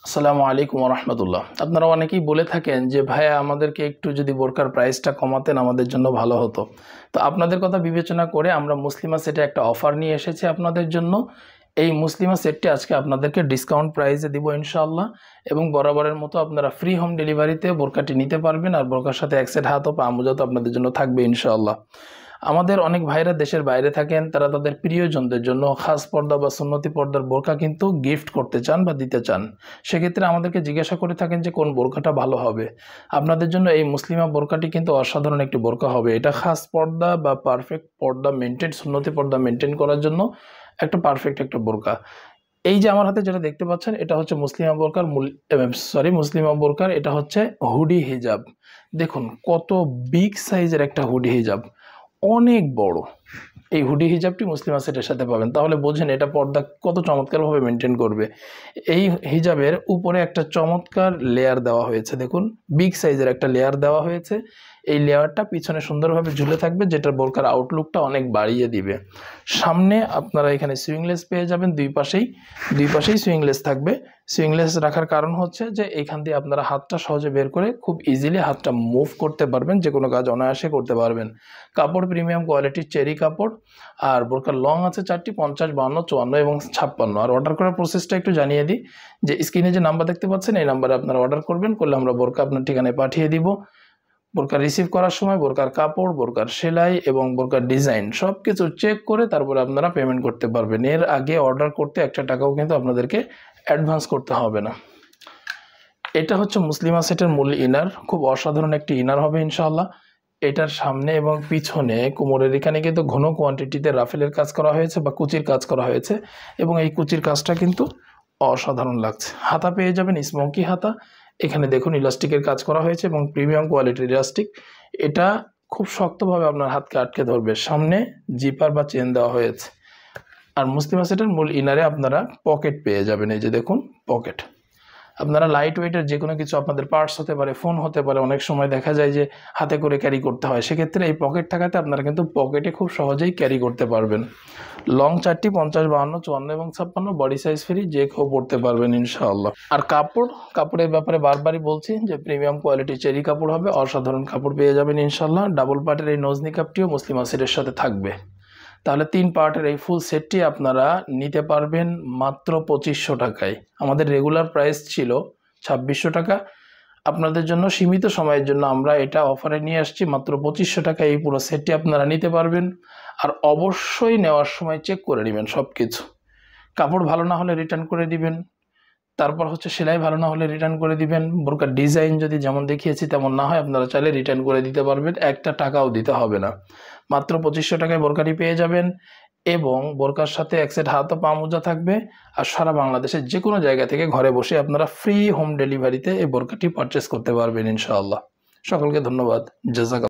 আসসালামু আলাইকুম ওয়া রাহমাতুল্লাহ। আপনারা অনেকেই বলে থাকেন যে ভাইয়া আমাদেরকে একটু যদি বোরকার প্রাইসটা কমাতেন আমাদের জন্য ভালো হতো। তো আপনাদের কথা বিবেচনা করে আমরা মুসলিমা সেটে একটা অফার নিয়ে এসেছি আপনাদের জন্য। এই মুসলিমা সেটটি আজকে আপনাদেরকে ডিসকাউন্ট প্রাইসে দিব ইনশাআল্লাহ, এবং বরাবরের মতো আপনারা ফ্রি হোম ডেলিভারিতে বোরকাটি নিতে পারবেন, আর বোরকার সাথে এক সেট হাত ও পা মোজা তো আপনাদের জন্য থাকবে ইনশাআল্লাহ। আমাদের অনেক ভাইরা দেশের বাইরে থাকেন, তারা তাদের প্রিয়জনদের জন্য খাস পর্দা বা সুন্নতি পর্দার বোরকা কিন্তু গিফট করতে চান বা দিতে চান। সেক্ষেত্রে আমাদেরকে জিজ্ঞাসা করে থাকেন যে কোন বোরকাটা ভালো হবে। আপনাদের জন্য এই মুসলিমা বোরকাটি কিন্তু অসাধারণ একটি বোরকা হবে। এটা খাস পর্দা বা পারফেক্ট পর্দা মেনটেন, সুন্নতি পর্দা মেনটেন করার জন্য একটা পারফেক্ট একটা বোরকা। এই যে আমার হাতে যেটা দেখতে পাচ্ছেন, এটা হচ্ছে মুসলিমা বোরকার মুসলিমা বোরকার এটা হচ্ছে হুডি হিজাব। দেখুন কত বিগ সাইজের একটা হুডি হিজাব, অনেক বড়। এই হুডি হিজাবটি মুসলিমা সেটের সাথে পাবেন, তাহলে বোঝেন এটা পর্দা কত চমৎকারভাবে মেনটেন করবে। এই হিজাবের উপরে একটা চমৎকার লেয়ার দেওয়া হয়েছে, দেখুন বিগ সাইজের একটা লেয়ার দেওয়া হয়েছে। এই লেয়ারটা পিছনে সুন্দরভাবে ঝুলে থাকবে, যেটা বোরকার আউটলুকটা অনেক বাড়িয়ে দিবে। সামনে আপনারা এখানে সুইংলেস পেয়ে যাবেন, দুই পাশেই সুইংলেস থাকবে। সুইংলেস রাখার কারণ হচ্ছে যে এখান দিয়ে আপনারা হাতটা সহজে বের করে খুব ইজিলি হাতটা মুভ করতে পারবেন, যে কোনো কাজ অনায়াসে করতে পারবেন। কাপড় প্রিমিয়াম কোয়ালিটির চেরি কাপড়, আর বোরকার লং আছে 4টি, 50, 52, 54 এবং 56। আর অর্ডার করার প্রসেসটা একটু জানিয়ে দিই, যে স্ক্রিনে যে নাম্বার দেখতে পাচ্ছেন এই নাম্বারে আপনারা অর্ডার করবেন, করলে আমরা বোরকা আপনার ঠিকানায় পাঠিয়ে দিব। বোরকা রিসিভ করার সময় বোরকার কাপড়, বোরকার সেলাই এবং বোরকার ডিজাইন সব কিছু চেক করে তারপরে আপনারা পেমেন্ট করতে পারবেন। এর আগে অর্ডার করতে একটা টাকাও কিন্তু আপনাদেরকে অ্যাডভান্স করতে হবে না। এটা হচ্ছে মুসলিমা সেটের মূল ইনার, খুব অসাধারণ একটি ইনার হবে ইনশাআল্লাহ। এটার সামনে এবং পিছনে কোমরের এখানে কিন্তু ঘন কোয়ান্টিটিতে রাফেলের কাজ করা হয়েছে বা কুচির কাজ করা হয়েছে, এবং এই কুচির কাজটা কিন্তু অসাধারণ লাগছে। হাতা পেয়ে যাবেন স্মোকি হাতা, এখানে দেখুন ইলাস্টিকের কাজ করা হয়েছে এবং প্রিমিয়াম কোয়ালিটির ইলাস্টিক। এটা খুব শক্তভাবে আপনার হাতকে আটকে ধরবে। সামনে জিপার বা চেন দেওয়া হয়েছে। আর মুসলিমা সেটের মূল ইনারে আপনারা পকেট পেয়ে যাবেন, এই যে দেখুন পকেট। আপনারা লাইট ওয়েটের যে কোনো কিছু, আপনাদের পার্টস হতে পারে, ফোন হতে পারে, অনেক সময় দেখা যায় যে হাতে করে ক্যারি করতে হয়, সেক্ষেত্রে এই পকেট থাকাতে আপনারা কিন্তু পকেটে খুব সহজেই ক্যারি করতে পারবেন। লং 4টি, 50, 52, 54 এবং 56, বডি সাইজ ফ্রি, যে কেউ পড়তে পারবেন ইনশাআল্লাহ। আর কাপড়ের ব্যাপারে বারবারই বলছি যে প্রিমিয়াম কোয়ালিটি চেরি কাপড় হবে, অসাধারণ কাপড় পেয়ে যাবেন ইনশাআল্লাহ। ডাবল পার্টের এই নোজ নিকাপটিও মুসলিমা সেটের সাথে থাকবে। তাহলে 3 পার্টের এই ফুল সেটটি আপনারা নিতে পারবেন মাত্র 2500 টাকায়। আমাদের রেগুলার প্রাইস ছিল 2600 টাকা। আপনাদের জন্য সীমিত সময়ের জন্য আমরা এটা অফারে নিয়ে আসছি মাত্র 2500 টাকায়। এই পুরো সেটটি আপনারা নিতে পারবেন। আর অবশ্যই নেওয়ার সময় চেক করে নেবেন সব কিছু। কাপড় ভালো না হলে রিটার্ন করে দিবেন, তারপর হচ্ছে সেলাই ভালো না হলে রিটার্ন করে দিবেন। বোরকার ডিজাইন যদি যেমন দেখিয়েছি তেমন না হয়, আপনারা চাইলে রিটার্ন করে দিতে পারবেন, একটা টাকাও দিতে হবে না। মাত্র 2500 টাকায় বোরকাটি পেয়ে যাবেন, এবং বোরকার সাথে এক সেট হাত ও পা মোজা থাকবে। আর সারা বাংলাদেশের যে কোনো জায়গা থেকে ঘরে বসে আপনারা ফ্রি হোম ডেলিভারিতে এই বোরকাটি পারচেস করতে পারবেন ইনশাআল্লাহ। সকলকে ধন্যবাদ। জাযাকাল্লাহ।